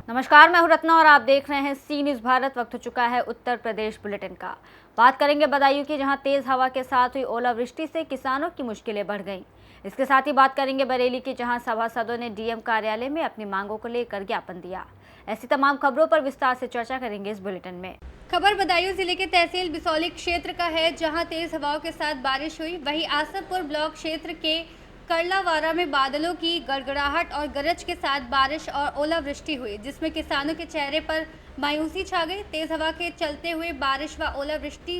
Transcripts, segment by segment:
नमस्कार, मैं हूं रत्ना और आप देख रहे हैं सी न्यूज़ भारत। वक्त हो चुका है उत्तर प्रदेश बुलेटिन का। बात करेंगे बदायूं की, जहां तेज हवा के साथ हुई ओलावृष्टि से किसानों की मुश्किलें बढ़ गईं। इसके साथ ही बात करेंगे बरेली की, जहां सभासदों ने डीएम कार्यालय में अपनी मांगों को लेकर ज्ञापन दिया। ऐसी तमाम खबरों पर विस्तार से चर्चा करेंगे इस बुलेटिन में। खबर बदायूं जिले के तहसील बिसौली क्षेत्र का है, जहां तेज हवाओं के साथ बारिश हुई। वहीं आसफपुर ब्लॉक क्षेत्र के करलावारा में बादलों की गड़गड़ाहट और गरज के साथ बारिश और ओलावृष्टि हुई, जिसमें किसानों के चेहरे पर मायूसी छा गई। तेज हवा के चलते हुए बारिश व ओलावृष्टि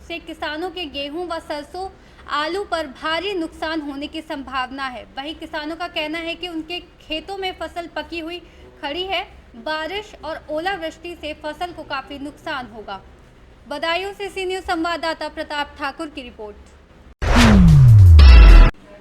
से किसानों के गेहूं व सरसों आलू पर भारी नुकसान होने की संभावना है। वहीं किसानों का कहना है कि उनके खेतों में फसल पकी हुई खड़ी है। बारिश और ओलावृष्टि से फसल को काफी नुकसान होगा। बदायूं से सी न्यूज़ संवाददाता प्रताप ठाकुर की रिपोर्ट।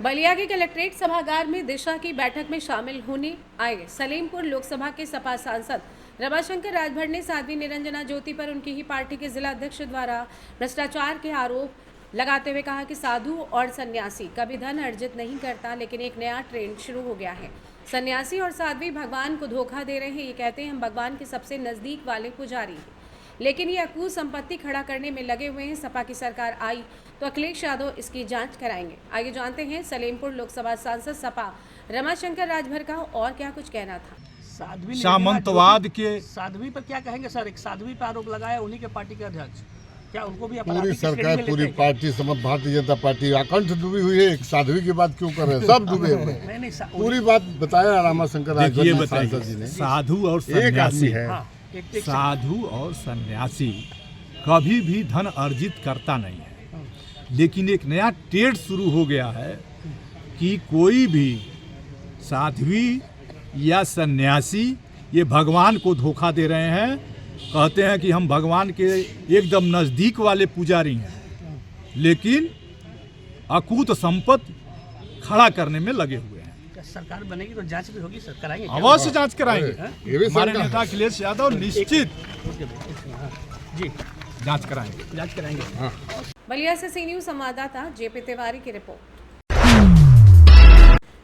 बलिया के कलेक्ट्रेट सभागार में दिशा की बैठक में शामिल होने आए सलेमपुर लोकसभा के सपा सांसद रमाशंकर राजभर ने साध्वी निरंजना ज्योति पर उनकी ही पार्टी के जिला अध्यक्ष द्वारा भ्रष्टाचार के आरोप लगाते हुए कहा कि साधु और सन्यासी कभी धन अर्जित नहीं करता, लेकिन एक नया ट्रेंड शुरू हो गया है। सन्यासी और साध्वी भगवान को धोखा दे रहे हैं। ये कहते हैं हम भगवान के सबसे नजदीक वाले पुजारी, लेकिन ये अकूत संपत्ति खड़ा करने में लगे हुए हैं। सपा की सरकार आई तो अखिलेश यादव इसकी जांच कराएंगे। आगे जानते हैं सलेमपुर लोकसभा सांसद सपा रमाशंकर राजभर का और क्या कुछ कहना था। सामंतवाद के साध्वी पर क्या कहेंगे सर? एक साध्वी पर आरोप लगाया, उन्हीं के पार्टी के अध्यक्ष, क्या उनको भी पूरी सरकार, पूरी पार्टी, भारतीय जनता पार्टी अकंठ डूबी हुई है। एक साध्वी की बात क्यों कर रहे हैं? सब डूबे हुए हैं। पूरी बात बताया रमाशंकर राजभर सांसद जी ने। साधु और सन्यासी है, साधु और सन्यासी कभी भी धन अर्जित करता नहीं है, लेकिन एक नया ट्रेंड शुरू हो गया है कि कोई भी साध्वी या सन्यासी ये भगवान को धोखा दे रहे हैं। कहते हैं कि हम भगवान के एकदम नज़दीक वाले पुजारी हैं, लेकिन अकूत संपत्ति खड़ा करने में लगे हुए हैं। सरकार बनेगी तो जांच भी होगी सर, कराएंगे? अवश्य जांच कराएंगे। हमारे नेता अखिलेश यादव निश्चित जी जांच कराएंगे। बलिया से सी न्यूज़ संवाददाता जेपी तिवारी की रिपोर्ट।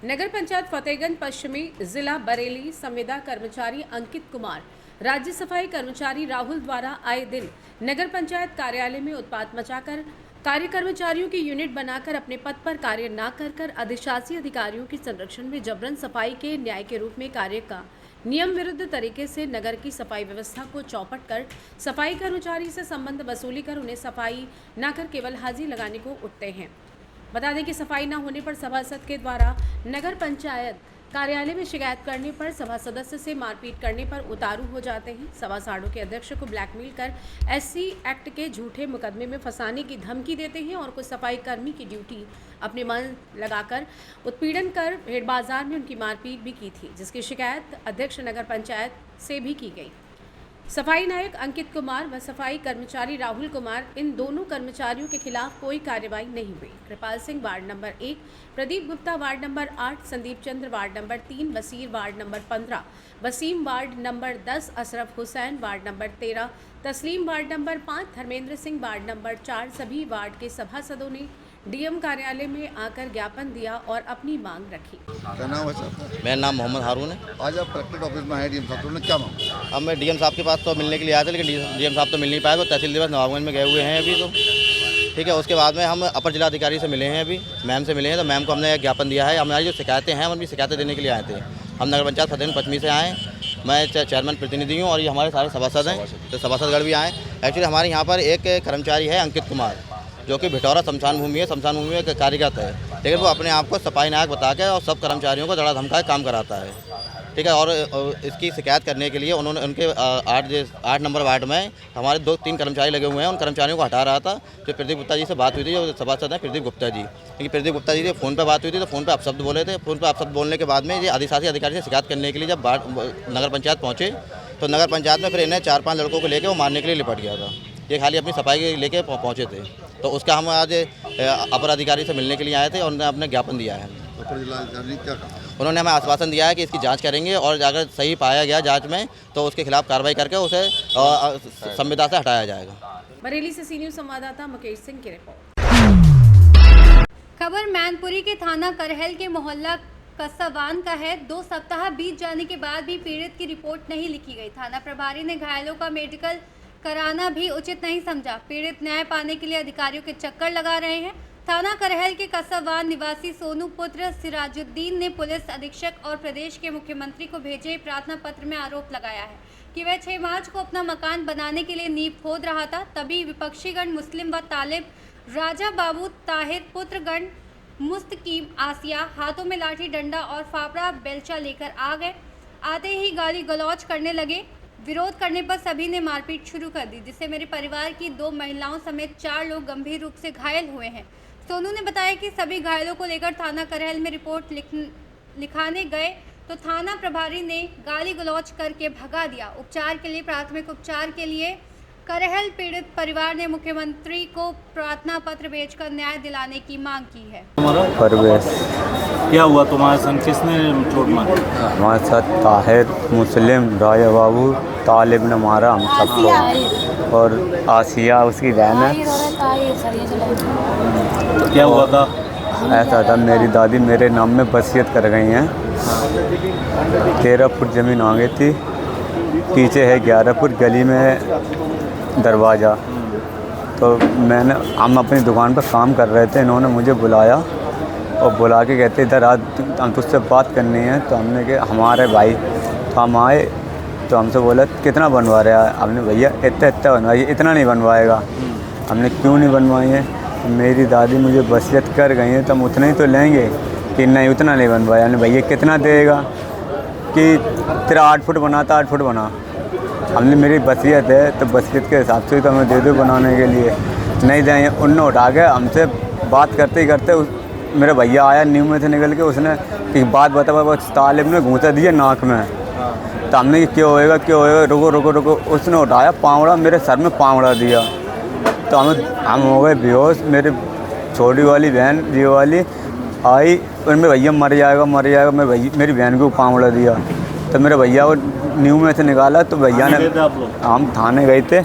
नगर पंचायत फतेहगंज पश्चिमी जिला बरेली संविदा कर्मचारी अंकित कुमार, राज्य सफाई कर्मचारी राहुल द्वारा आए दिन नगर पंचायत कार्यालय में उत्पात मचाकर कार्य कर्मचारियों की यूनिट बनाकर अपने पद पर कार्य न कर अधिशासी अधिकारियों के संरक्षण में जबरन सफाई के न्याय के रूप में कार्य का नियम विरुद्ध तरीके से नगर की सफाई व्यवस्था को चौपट कर सफाई कर्मचारी से संबंध वसूली कर उन्हें सफाई न कर केवल हाजिरी लगाने को उठते हैं। बता दें कि सफाई न होने पर सभासद के द्वारा नगर पंचायत कार्यालय में शिकायत करने पर सभा सदस्य से मारपीट करने पर उतारू हो जाते हैं। सभासदों के अध्यक्ष को ब्लैकमेल कर एससी एक्ट के झूठे मुकदमे में फंसाने की धमकी देते हैं और कुछ सफाई कर्मी की ड्यूटी अपने मन लगाकर उत्पीड़न कर भेड़ बाजार में उनकी मारपीट भी की थी, जिसकी शिकायत अध्यक्ष नगर पंचायत से भी की गई। सफाई नायक अंकित कुमार व सफाई कर्मचारी राहुल कुमार, इन दोनों कर्मचारियों के खिलाफ कोई कार्रवाई नहीं हुई। Kripal Singh ward number 1, Pradeep Gupta ward number 8, Sandeep Chandra ward number 3, Basir ward number 15, Wasim ward number 10, Ashraf Hussain ward number 13, Taslim ward number 5, Dharmendra Singh ward number 4 सभी वार्ड के सभासदों ने डीएम कार्यालय में आकर ज्ञापन दिया और अपनी मांग रखी। क्या नाम है सर? मेरा नाम मोहम्मद हारून है। आज आप कलेक्ट्रेट ऑफिस में आए डीएम साहब ने क्या मांगा? अब मैं डीएम साहब के पास तो मिलने के लिए आया था, लेकिन डीएम साहब तो मिल नहीं पाए। वो तहसील दिवस नवाबगंज में गए हुए हैं अभी तो, ठीक है। उसके बाद में हम अपर जिलाधिकारी से मिले हैं, अभी मैम से मिले हैं, तो मैम को हमने ज्ञापन दिया है। हमारी जो शिकायतें हैं, हम अपनी शिकायतें देने के लिए आए थे। हम नगर पंचायत फतेहगंज पश्चिमी से आए, मैं चेयरमैन प्रतिनिधि हूँ और ये हमारे सारे सभासद हैं, तो सभासदगढ़ भी आए। एक्चुअली हमारे यहाँ पर एक कर्मचारी है अंकित कुमार, जो कि भिटौरा शमशान भूमि है, शमशान भूमि में कार्यरत है, लेकिन वो अपने आप को सफाई नायक बता के और सब कर्मचारियों को धड़ा धमका काम कराता है, ठीक है। और इसकी शिकायत करने के लिए उन्होंने उनके 8 नंबर वार्ड में हमारे 2-3 कर्मचारी लगे हुए हैं, उन कर्मचारियों को हटा रहा था। जो प्रदीप गुप्ता जी से बात हुई थी, जो सभासद हैं प्रदीप गुप्ता जी, क्योंकि प्रदीप गुप्ता जी से फ़ोन पर बात हुई थी, तो फ़ोन पर अपशब्द बोले थे। फ़ोन पर अपशब्द बोलने के बाद में ये अधिशासी अधिकारी से शिकायत करने के लिए जब नगर पंचायत पहुँचे, तो नगर पंचायत में फिर इन्हें 4-5 लड़कों को लेकर वो मारने के लिए लिपट गया था। ये खाली अपनी सफाई लेके पहुँचे थे, तो उसका हम आज अपर अधिकारी से मिलने के लिए आए थे और उन्होंने अपने ज्ञापन दिया है। अपर जिलाधिकारी क्या कहा? उन्होंने हमें आश्वासन दिया है कि इसकी जांच करेंगे और अगर सही पाया गया जांच में तो उसके खिलाफ कार्रवाई करके उसे संविदा से हटाया जाएगा। बरेली से सी न्यूज़ संवाददाता मुकेश सिंह की रिपोर्ट। खबर मैनपुरी के थाना करहल के मोहल्ला कस्सावान का है। 2 सप्ताह बीत जाने के बाद भी पीड़ित की रिपोर्ट नहीं लिखी गई। थाना प्रभारी ने घायलों का मेडिकल कराना भी उचित नहीं समझा। पीड़ित न्याय पाने के लिए अधिकारियों के चक्कर लगा रहे हैं। थाना करहल के कस्सावान निवासी सोनू पुत्र सिराजुद्दीन ने पुलिस अधीक्षक और प्रदेश के मुख्यमंत्री को भेजे प्रार्थना पत्र में आरोप लगाया है कि वह 6 मार्च को अपना मकान बनाने के लिए नींव खोद रहा था। तभी विपक्षीगण मुस्लिम व तालिब राजा बाबू ताहिर पुत्रगण मुस्तकीम आसिया हाथों में लाठी डंडा और फाफड़ा बेलचा लेकर आ गए। आते ही गाली गलौज करने लगे। विरोध करने पर सभी ने मारपीट शुरू कर दी, जिससे मेरे परिवार की 2 महिलाओं समेत 4 लोग गंभीर रूप से घायल हुए हैं। सोनू ने बताया कि सभी घायलों को लेकर थाना करहल में रिपोर्ट लिखाने गए तो थाना प्रभारी ने गाली गलौज करके भगा दिया। उपचार के लिए प्राथमिक उपचार के लिए करहल पीड़ित परिवार ने मुख्यमंत्री को प्रार्थना पत्र भेजकर न्याय दिलाने की मांग की है। परवेश क्या हुआ तुम्हारे संग, किसने चोट मारी? हमारे साथ ताहिर मुस्लिम राजा बाबू तालिब ने मारा हम सबको, और आसिया उसकी बहन है। क्या हुआ था? ऐसा था, मेरी दादी मेरे नाम में वसीयत कर गई हैं। 13 फुट ज़मीन आ गई थी, पीछे है 11 फुट गली में दरवाज़ा। तो हम अपनी दुकान पर काम कर रहे थे, इन्होंने मुझे बुलाया और बुला के कहते इधर आज हम तुझसे बात करनी है। तो हमने कहा हमारे भाई, तो हम आए तो हमसे बोला कितना बनवा रहा है? हमने भैया इतना बनवाइए, इतना नहीं बनवाएगा। हमने क्यों नहीं बनवाई है? मेरी दादी मुझे वसीयत कर गई है तो हम उतना ही तो लेंगे कि नहीं उतना नहीं बनवाया। हमने भैया कितना देगा? कि तेरा 8 फुट बनाता 8 फुट बना। हमने मेरी वसीयत है तो वसीयत के हिसाब से तो हमें दे दो बनाने के लिए, नहीं देंगे। उनने उठा के हमसे बात करते ही करते मेरा भैया आया न्यू में से निकल के, उसने एक बात बता तालिब ने घूंसा दिया नाक में। तो हमने क्यों होएगा क्यों होएगा, रुको रुको रुको। उसने उठाया पावड़ा, मेरे सर में पावड़ा दिया। तो हम हो गए बेहोश। मेरी छोटी वाली बहन जी वाली आई और मेरे भैया मर जाएगा मेरी बहन को पावड़ा दिया। तो मेरे भैया को न्यू में से निकाला तो भैया ने, हम थाने गए थे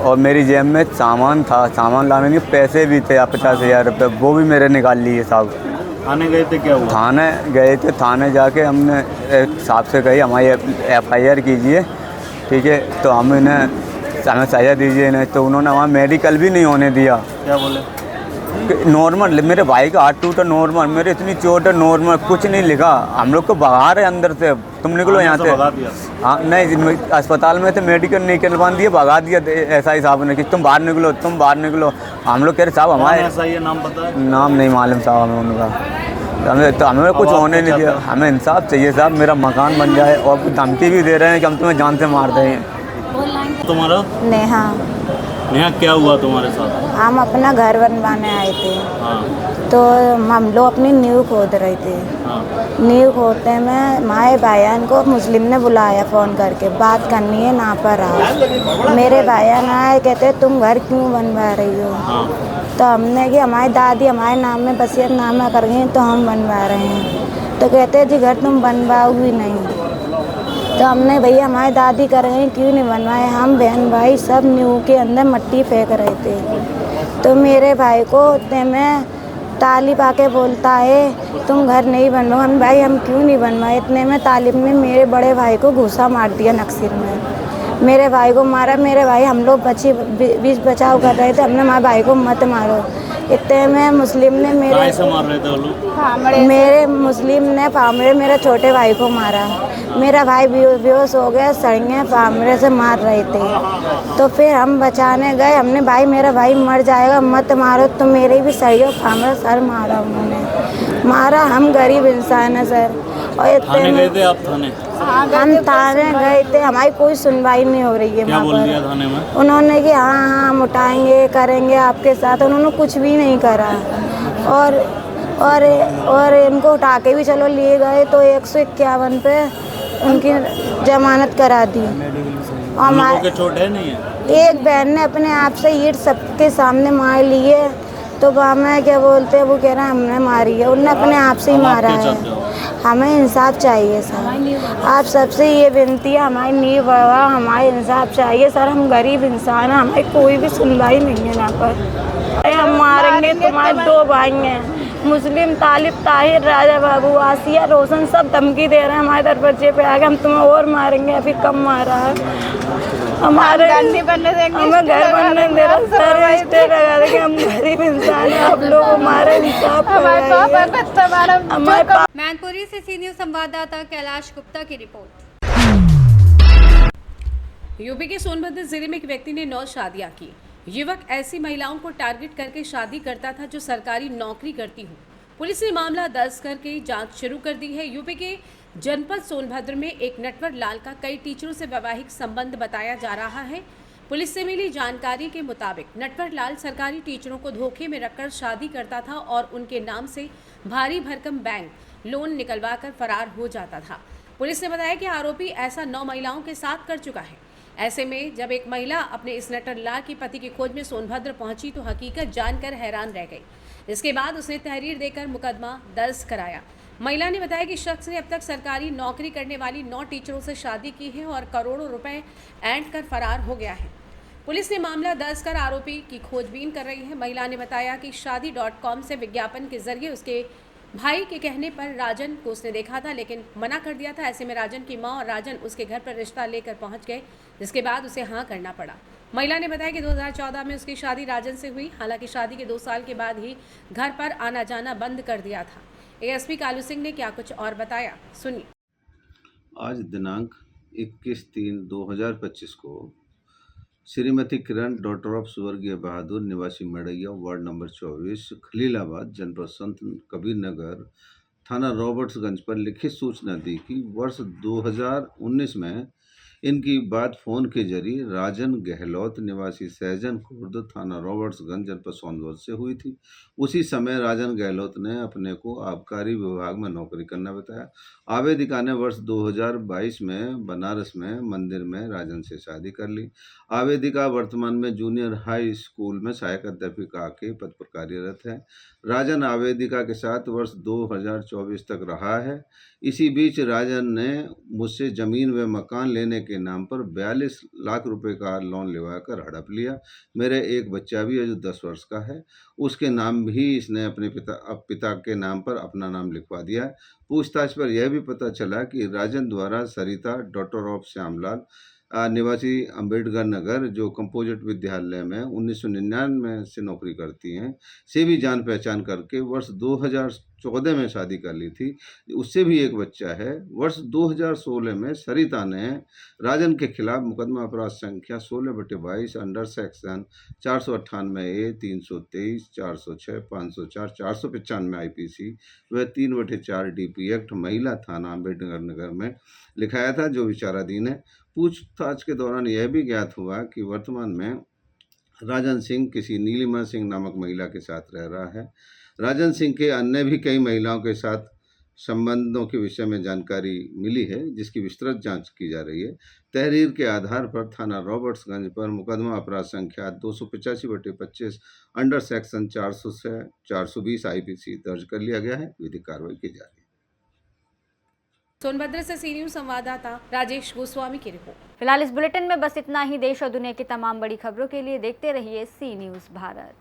और मेरी जेब में सामान था, सामान लाने के पैसे भी थे 50,000 रुपये, वो भी मेरे निकाल लिए साहब। थाने गए थे? क्या हुआ? थाने गए थे, थाने जाके हमने साहब से कही हमारी FIR कीजिए, ठीक है। तो हमें सजा दीजिए नहीं, तो उन्होंने वहाँ मेडिकल भी नहीं होने दिया। क्या बोले? नॉर्मल, मेरे भाई का हाथ टूटा नॉर्मल, मेरे इतनी चोट है नॉर्मल, कुछ नहीं लिखा। हम लोग को भगा रहे अंदर से, तुम निकलो यहाँ से। हाँ नहीं, अस्पताल में थे, मेडिकल नहीं करवा दिया, भगा दिया SI साहब ने कि तुम बाहर निकलो तुम बाहर निकलो। हम लोग कह रहे साहब हमारे SI नाम पता है? नाम नहीं मालूम साहब हमें उनका। तो हमें कुछ होने नहीं दिया। हमें इंसाफ चाहिए साहब, मेरा मकान बन जाए। और धमकी भी दे रहे हैं कि हम तुम्हें जान से मार देंगे। तुम्हारा? नेहा। नेहा, क्या हुआ तुम्हारे साथ? हम अपना घर बनवाने आए थे। हाँ। तो हम लोग अपनी नींव खोद रहे थे। हाँ। नींव खोदते में हमारे भाईयान को मुस्लिम ने बुलाया फ़ोन करके, बात करनी है ना पर आओ। मेरे भाईयान आए, कहते तुम घर क्यों बनवा रही हो? हाँ। तो हमने कि हमारी दादी हमारे नाम में वसीयत नामा कर गई तो हम बनवा रहे हैं। तो कहते जी घर तुम बनवाओगी नहीं। तो हमने भैया हमारी दादी कर गई क्यों नहीं बनवाए? हम बहन भाई सब नींव के अंदर मिट्टी फेंक रहे थे। तो मेरे भाई को उतने में तालिब आके बोलता है तुम घर नहीं बनवाओ। हम भाई हम क्यों नहीं बनवाए? इतने में तालिब ने मेरे बड़े भाई को घूसा मार दिया नक्सिर में, मेरे भाई को मारा। मेरे भाई हम लोग बीच बचाव कर रहे थे, हमने हमारे भाई को मत मारो। इतने में मुस्लिम ने मार रहे थे वो लोग? मेरे मुस्लिम ने फामड़े मेरे छोटे भाई को मारा। मेरा भाई बेहोश हो गया, सड़ियाँ फामड़े से मार रहे थे। तो फिर हम बचाने गए, हमने भाई मेरा भाई मर जाएगा मत मारो। तो मेरे भी सड़ियों फामड़ा सर मारा, उन्होंने मारा। हम गरीब इंसान हैं सर। और थाने गए थे आप? थाने? हम थाने गए थे, हमारी कोई सुनवाई नहीं हो रही है। क्या बोल दिया थाने में? उन्होंने कि हाँ हम उठाएंगे करेंगे आपके साथ। उन्होंने कुछ भी नहीं करा। और इनको उठा के भी चलो लिए गए तो 151 पे उनकी जमानत करा दी। हमारे चोट है नहीं है? एक बहन ने अपने आप से ईंट सबके सामने मार ली है। तो मैं क्या बोलते हैं, वो कह रहा है हमने मारी है, उनने अपने आप से ही मारा है। हमें इंसाफ चाहिए सर। आप सबसे ये विनती है, हमारी नींव बाबा, हमारे इंसाफ चाहिए सर। हम गरीब इंसान हैं, हमारी कोई भी सुनवाई नहीं है यहाँ पर। हम मारेंगे, तुम्हारे 2 भाई हैं, मुस्लिम, तालिब, ताहिर, राजा बाबू, आसिया, रोशन, सब धमकी दे रहे हैं हमारे दरवाजे पे आके, हम तुम्हें और मारेंगे, अभी कम मारा है हमारे, हमें घर बनने दे रहा सर, रिश्ते लगा देंगे। हम गरीब इंसान हैं, आप लोग हमारे इंसाफ हमारे। मैनपुरी से सी न्यूज़ संवाददाता कैलाश गुप्ता की रिपोर्ट। यूपी के सोनभद्र जिले में एक व्यक्ति ने 9 शादियां की। युवक ऐसी महिलाओं को टारगेट करके शादी करता था जो सरकारी नौकरी करती हो। पुलिस ने मामला दर्ज करके जांच शुरू कर दी है। यूपी के जनपद सोनभद्र में एक नटवर लाल का कई टीचरों से वैवाहिक संबंध बताया जा रहा है। पुलिस से मिली जानकारी के मुताबिक नटवर लाल सरकारी टीचरों को धोखे में रखकर शादी करता था और उनके नाम से भारी भरकम बैंक लोन निकलवाकर फरार हो जाता था। पुलिस ने बताया कि आरोपी ऐसा 9 महिलाओं के साथ कर चुका है। ऐसे में जब एक महिला अपने इस नटवर लाल के पति की खोज में सोनभद्र पहुंची तो हकीकत जानकर हैरान रह गई। इसके बाद उसने तहरीर देकर मुकदमा दर्ज कराया। महिला ने बताया कि शख्स ने अब तक सरकारी नौकरी करने वाली 9 टीचरों से शादी की है और करोड़ों रुपए ऐंठ कर फरार हो गया है। पुलिस ने मामला दर्ज कर आरोपी की खोजबीन कर रही है। महिला ने बताया कि शादी.com से विज्ञापन के जरिए उसके भाई के कहने पर राजन को उसने देखा था लेकिन मना कर दिया था। ऐसे में राजन की मां और राजन उसके घर पर रिश्ता लेकर पहुंच गए, जिसके बाद उसे हाँ करना पड़ा। महिला ने बताया कि 2014 में उसकी शादी राजन से हुई। हालांकि शादी के 2 साल के बाद ही घर पर आना जाना बंद कर दिया था। एएसपी कालू सिंह ने क्या कुछ और बताया, सुनिए। आज दिनांक 21/3/2025 को श्रीमती किरण डॉटर ऑफ स्वर्गीय बहादुर निवासी मड़ैया वार्ड नंबर 24 खलीलाबाद जनपद संत कबीर नगर थाना रॉबर्ट्सगंज पर लिखित सूचना दी कि वर्ष 2019 में इनकी बात फ़ोन के जरिए राजन गहलोत निवासी सहजन खुर्द थाना रॉबर्ट्सगंज जनपद सोनभद्र से हुई थी। उसी समय राजन गहलोत ने अपने को आबकारी विभाग में नौकरी करना बताया। आवेदिका ने वर्ष 2022 में बनारस में मंदिर में राजन से शादी कर ली। आवेदिका वर्तमान में जूनियर हाई स्कूल में सहायक अध्यापिका के पद पर कार्यरत है। राजन आवेदिका के साथ वर्ष 2024 तक रहा है। इसी बीच राजन ने मुझसे ज़मीन व मकान लेने के नाम पर 42 लाख रुपए का लोन लेवाकर हड़प लिया। मेरे एक बच्चा भी है जो 10 वर्ष का है, उसके नाम भी इसने अपने पिता के नाम पर अपना नाम लिखवा दिया है। पूछताछ पर यह भी पता चला कि राजन द्वारा सरिता डॉटर ऑफ श्यामलाल निवासी अंबेडकर नगर जो कंपोजिट विद्यालय में 1999 से नौकरी करती हैं से भी जान पहचान करके वर्ष 2014 में शादी कर ली थी। उससे भी एक बच्चा है। वर्ष 2016 में सरिता ने राजन के खिलाफ मुकदमा अपराध संख्या 16/22 अंडर सेक्शन 498A 323 406 504 495 IPC व 3/4 DP एक्ट महिला थाना अंबेडकर नगर में लिखाया था, जो विचाराधीन है। पूछताछ के दौरान यह भी ज्ञात हुआ कि वर्तमान में राजन सिंह किसी नीलिमा सिंह नामक महिला के साथ रह रहा है। राजन सिंह के अन्य भी कई महिलाओं के साथ संबंधों के विषय में जानकारी मिली है, जिसकी विस्तृत जांच की जा रही है। तहरीर के आधार पर थाना रॉबर्ट्सगंज पर मुकदमा अपराध संख्या 285/25 अंडर सेक्शन 400 से 420 IPC दर्ज कर लिया गया है। विधिक कार्रवाई की जा रही है। सोनभद्र से सी न्यूज़ संवाददाता राजेश गोस्वामी की रिपोर्ट। फिलहाल इस बुलेटिन में बस इतना ही। देश और दुनिया की तमाम बड़ी खबरों के लिए देखते रहिए सी न्यूज़ भारत।